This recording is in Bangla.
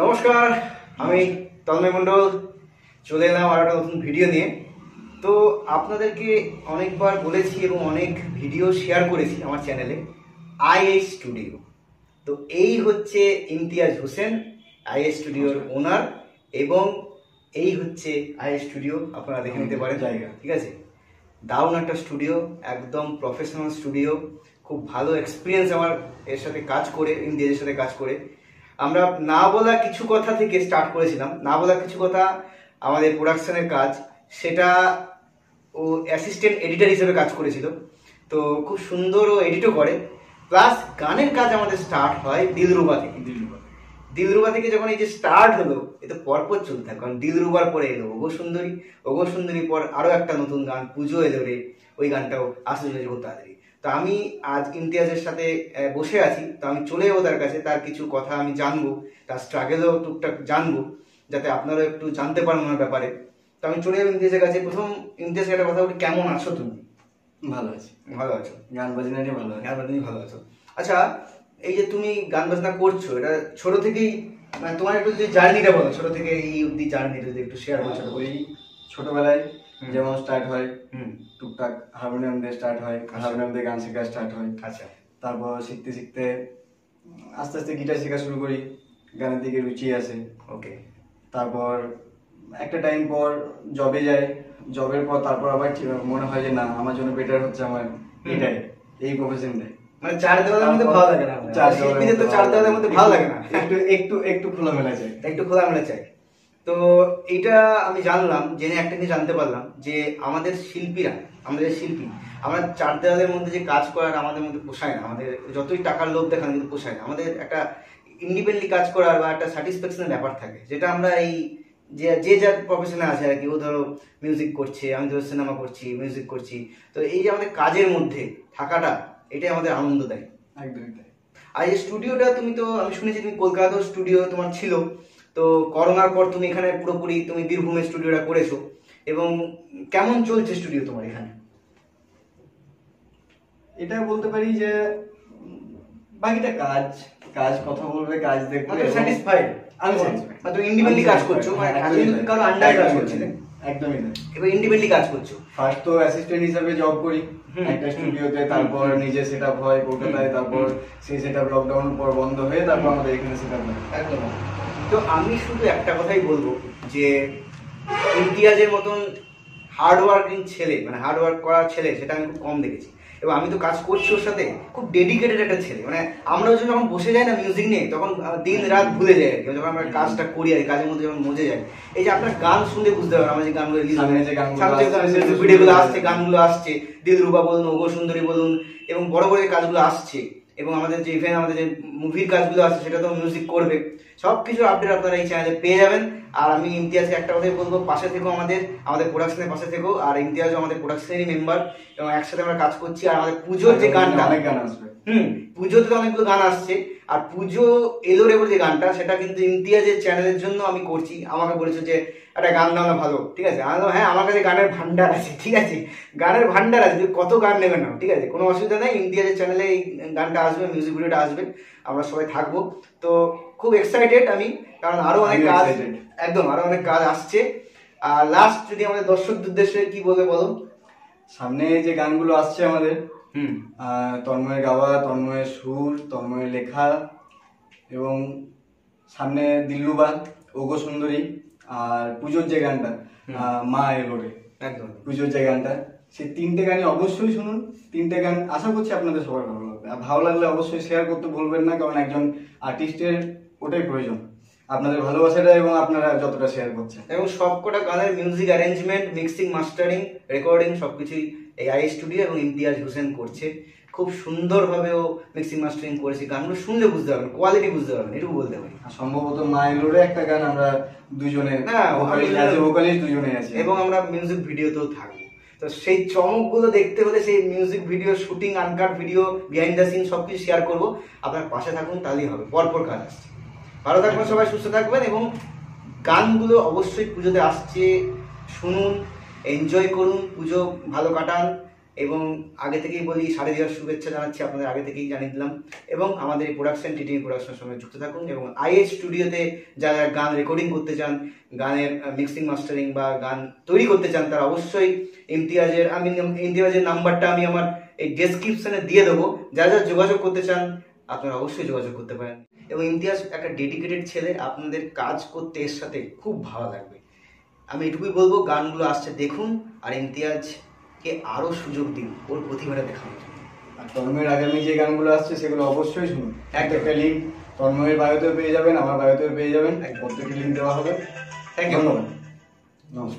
নমস্কার, আমি তন্ময় মণ্ডল চলে এলাম আর একটা নতুন ভিডিও নিয়ে। তো আপনাদেরকে অনেকবার বলেছি এবং অনেক ভিডিও শেয়ার করেছি আমার চ্যানেলে আইএস স্টুডিও। তো এই হচ্ছে ইমতিয়াজ হোসেন, আইএস স্টুডিওর ওনার, এবং এই হচ্ছে আইএস স্টুডিও। আপনারা দেখে নিতে পারেন জায়গা, ঠিক আছে। দারুণ একটা স্টুডিও, একদম প্রফেশনাল স্টুডিও। খুব ভালো এক্সপিরিয়েন্স আমার এর সাথে কাজ করে, ইমতিয়াজের সাথে কাজ করে। আমরা না বলা কিছু কথা থেকে স্টার্ট করেছিলাম। না বলা কিছু কথা আমাদের প্রোডাকশনের কাজ, সেটা ও অ্যাসিস্ট্যান্ট এডিটর হিসেবে কাজ করেছিল। তো খুব সুন্দর ও এডিটও করে। প্লাস গানের কাজ আমাদের স্টার্ট হয় দিলরুবা থেকে। দিলরুবা থেকে যখন এই যে স্টার্ট হলো, এ তো পরপর চলতে থাকে, কারণ দিলরুবার পরে এলো ওগো সুন্দরী, ওগো সুন্দরী পর আরো একটা নতুন গান পুজো এলো রে, ওই গানটাও আসতে চলেছে খুব তাড়াতাড়ি। তো আমি আজ ইমতিয়াজের সাথে বসে আছি, তো আমি চলে যাবো তার কাছে, তার কিছু কথা আমি জানবো, তার স্ট্রাগেলও টুকটাক জানবো, যাতে আপনারাও একটু জানতে পারেন ওনার ব্যাপারে। তো আমি চলে যাবো ইমতিয়াজের কাছে। প্রথম ইমতিয়াজের একটা কথা বলি, কেমন আছো তুমি? ভালো আছি। ভালো আছো? গান বাজনা নিয়ে ভালো আছি। গান বাজনা নিয়ে ভালো আছো। আচ্ছা, এই যে তুমি গান বাজনা করছো, এটা ছোট থেকেই, মানে তোমার একটু যে জার্নিটা বলো, ছোট থেকে এই অব্দি জার্নিটা যদি একটু শেয়ার করছো। ওই ছোটবেলায় যেমন স্টার্ট হয়, টুকটাক হারমোনিয়াম দিয়ে স্টার্ট হয়, হারমোনিয়াম দিয়ে গান শেখা স্টার্ট হয়। আচ্ছা। তারপর শিখতে শিখতে আস্তে আস্তে গিটার শেখা শুরু করি, গানের দিকে রুচি আসে। ওকে। তারপর একটা টাইম পর জবে যাই, জবের পর তারপর আবার মনে হয় যে না, আমার জন্য বেটার হচ্ছে আমার এটাই, এই প্রফেশনটাই। মানে চার দেওয়ালের মধ্যে ভালো লাগে না, শিল্পীদের তো চার দেওয়ালের মধ্যে ভালো লাগে না, একটু একটু একটু খোলামেলা চাই, একটু খোলামেলা চাই। তো এটা আমি জানলাম, জেনে একটা জিনিস জানতে পারলাম যে আমাদের শিল্পীরা, আমাদের শিল্পী, আমরা চার দেওয়ালের মধ্যে যে কাজ করার আমাদের মধ্যে পোষায় না। আমাদের যতই টাকার লোভ দেখান কিন্তু পোষায় না। আমাদের একটা ইন্ডিপেন্ডেন্টলি কাজ করার বা একটা স্যাটিসফ্যাকশনের ব্যাপার থাকে, যেটা আমরা এই যে যে যার প্রফেশনে আছে আর কি। ও ধরো মিউজিক করছে, আমি ধরো সিনেমা করছি, মিউজিক করছি। তো এই যে আমাদের কাজের মধ্যে থাকাটা, এটাই আমাদের আনন্দ দেয়। একদমই তাই। আর এই স্টুডিওটা, তুমি তো, আমি শুনেছি তুমি কলকাতার স্টুডিও তোমার ছিল, তো করোনার পর তুমি এখানে পুরোপুরি তুমি বীরভূমের স্টুডিওটা করেছো। এবং কেমন চলছে স্টুডিও তোমার এখানে? এটা বলতে পারি যে বাকিটা কাজ, কাজ কথা বলবে, কাজ দেখবে, স্যাটিসফাইড। আমি স্যাটিসফাইড। তুমি ইন্ডিপেন্ডেন্টলি কাজ করছো, মানে এতদিন কারো আন্ডারে কাজ করছিলে? একদমই না, এবার ইন্ডিপেন্ডেন্টলি কাজ করছো। ফার্স্ট তো অ্যাসিস্ট্যান্ট হিসেবে জব করি একটা স্টুডিওতে, তারপর নিজে সেটআপ হয় কলকাতায়, তারপর সেই সেটআপ লকডাউন পর বন্ধ হয়ে তারপর আমাদের এখানে সেটআপ হয়। একদম। তো আমি শুধু একটা কথাই বলবো যে ইমতিয়াজের মতন হার্ডওয়ার্কিং ছেলে, মানে হার্ডওয়ার্ক করার ছেলে, সেটা আমি খুব কম দেখেছি। এবং আমি তো কাজ করছি ওর সাথে, খুব ডেডিকেটেড একটা ছেলে। মানে আমরা যখন বসে যাই না মিউজিক নিয়ে, তখন দিন রাত ভুলে যাই আর কি, যখন আমরা কাজটা করি আর কাজের মধ্যে যখন মজে যাই। এই যে আপনার গান শুনলে বুঝতে পারবেন, আমার যে গানগুলো রিলিজ ভিডিওগুলো আসছে, গানগুলো আসছে, দিলরুবা বলুন, ওগো সুন্দরী বলুন, এবং বড় বড় কাজগুলো আসছে, এবং আমাদের যে ইভেন আমাদের যে মুভির কাজগুলো আছে সেটা তো মিউজিক করবে। সবকিছু আপডেট আপনারা এই চ্যানেলে পেয়ে যাবেন। আর আমি ইমতিয়াজকে একটা কথাই বলবো, পাশে থেকেও, আমাদের প্রোডাকশনের পাশে থেকেও। আর ইমতিয়াজও আমাদের প্রোডাকশনেরই মেম্বার, এবং একসাথে আমরা কাজ করছি। আর আমাদের পুজোর যে গানটা, অনেক গান আসবে, পুজোতে তো অনেকগুলো গান আসছে। আর পুজো এলো রে বলে যে গানটা, সেটা কিন্তু ইমতিয়াজের চ্যানেলের জন্য আমি করছি। আমাকে বলেছে যে একটা গান দাও না, ভালো, ঠিক আছে। আমি হ্যাঁ, আমার কাছে গানের ভান্ডার আছে, ঠিক আছে, গানের ভান্ডার আছে, কত গান নেবে না, ঠিক আছে, কোনো অসুবিধা নেই। ইমতিয়াজের চ্যানেলে এই গানটা আসবে, মিউজিক ভিডিওটা আসবে, আমরা সবাই থাকবো। তো খুব এক্সাইটেড আমি, কারণ আরো অনেক কাজ, একদম আরো অনেক কাজ আসছে। আর লাস্ট যদি আমাদের দর্শকদের উদ্দেশ্যে কি বলবে বলো? সামনে যে গানগুলো আসছে আমাদের, তন্ময়ের গাওয়া, তন্ময়ের সুর, তন্ময়ের লেখা, এবং সামনে দিল্লুবা, ওগো সুন্দরী, আর পুজোর যে গানটা মা এলো রে, একদম পুজোর যে গানটা, সেই তিনটে গানই অবশ্যই শুনুন। তিনটে গান আশা করছি আপনাদের সবার ভালো লাগবে। আর ভালো লাগলে অবশ্যই শেয়ার করতে ভুলবেন না, কারণ একজন আর্টিস্টের ওটাই প্রয়োজন, আপনাদের ভালোবাসাটা এবং আপনারা যতটা শেয়ার করছেন। এবং সবকটা গানের music arrangement, mixing, mastering, recording সবকিছুই এই আই স্টুডিও এবং ইমতিয়াজ হোসেন করছে। খুব সুন্দরভাবে ও মিক্সিং মাস্টারিং করেছে। গানগুলো শুনলে বুঝতে পারবেন, কোয়ালিটি বুঝতে পারবেন, এটুকু বলতে পারি। সম্ভবত মা এলোরে একটা গান আমরা দুজনে, ভোকালিস্ট দুজনে আছি, এবং আমরা মিউজিক ভিডিওতেও থাকবো। তো সেই চমকগুলো দেখতে হলে সেই music video shooting, uncut video, behind the scene সবকিছু শেয়ার করবো। আপনার পাশে থাকুন, তাহলেই হবে। পরপর কাজ আসছে। ভালো থাকবেন সবাই, সুস্থ থাকবেন, এবং গানগুলো অবশ্যই পুজোতে আসছে, শুনুন, এনজয় করুন, পুজো ভালো কাটান। এবং আগে থেকেই বলি শাড়ি দেওয়ার শুভেচ্ছা জানাচ্ছি, আপনাদের আগে থেকেই জানিয়ে দিলাম। এবং আমাদের এই প্রোডাকশন টিটিভি প্রোডাকশনের সঙ্গে যুক্ত থাকুন এবং আইএস স্টুডিওতে যারা গান রেকর্ডিং করতে চান, গানের মিক্সিং মাস্টারিং বা গান তৈরি করতে চান, তারা অবশ্যই ইমতিয়াজের নাম্বারটা আমি আমার এই ডেসক্রিপশনে দিয়ে দেবো। যারা যারা যোগাযোগ করতে চান আপনারা অবশ্যই যোগাযোগ করতে পারেন। এবং ইমতিয়াজ একটা ডেডিকেটেড ছেলে, আপনাদের কাজ করতে এর সাথে খুব ভালো লাগবে। আমি এটুকুই বলবো, গানগুলো আসছে দেখুন আর ইমতিয়াজকে আরও সুযোগ দিন ওর প্রতিভাটা দেখানোর জন্য। আর তন্ময়ের আগামী যে গানগুলো আসছে সেগুলো অবশ্যই শুনুন। একটা লিঙ্ক তন্ময়ের বায়োতেও পেয়ে যাবেন, আমার বায়োতেও পেয়ে যাবেন, প্রত্যেকটা লিঙ্ক দেওয়া হবে। Thank you. ধন্যবাদ, নমস্কার।